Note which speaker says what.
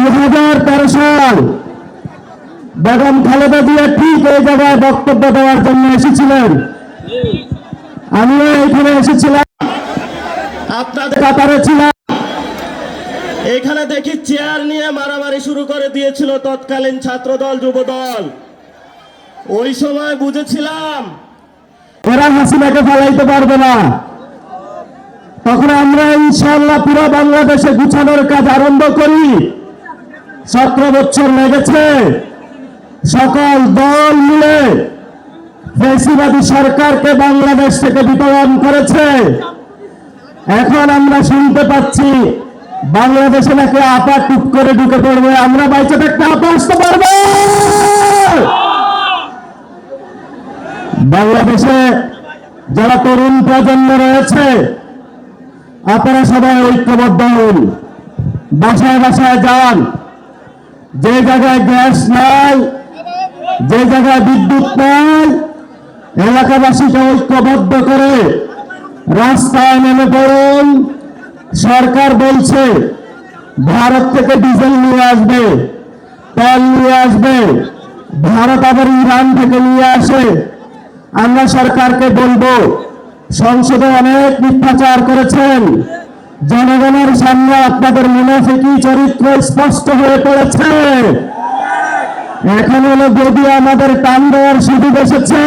Speaker 1: 2013 সাল বেগম খালেদা জিয়া ঠিক এই জায়গায় বক্তব্য দেওয়ার জন্য এসেছিলেন। আমিও এখানে এসেছিলাম, আপনাদের কাতারে ছিলাম। এখানে দেখি চেয়ার নিয়ে মারামারি শুরু করে দিয়েছিল তৎকালীন ছাত্রদল যুবদল। ওই সময় বুঝেছিলাম এরা হাসিনাকে ফেলাইতে পারবে না। তখন আমরা ইনশাআল্লাহ পুরো বাংলাদেশে গুছানোর কাজ আরম্ভ করি। 17 বছর লেগেছে, সকল দল মিলে ফ্যাসিবাদী সরকারকে বাংলাদেশ থেকে বিতাড়ন করেছে। এখন আমরা শুনতে পাচ্ছি বাংলাদেশে নাকি আপা টুপ করে ঢুকে পড়বে। আমরা বাইচে থাকতে আপা আসতে পারবো? বাংলাদেশে যারা তরুণ প্রজন্ম রয়েছে, আপনারা সবাই ঐক্যবদ্ধ হন, বাসায় বাসায় যান। যে জায়গায় গ্যাস নাই, যে জায়গায় বিদ্যুৎ নাই, এলাকাবাসীকে ঐক্যবদ্ধ করে রাস্তায় নেমে পড়ুন। সরকার বলছে ভারত থেকে ডিজেল নিয়ে আসবে, তেল নিয়ে আসবে, ভারত আবার ইরান থেকে নিয়ে আসে। আমরা সরকারকে বলবো, সংসদে অনেক মিথ্যাচার করেছেন, জনগণের সামনে আপনাদের মুনাফিকি চরিত্র স্পষ্ট হয়ে পড়েছে। এখন হলো যদি আমাদের টান দেওয়ার সুযোগ এসেছে।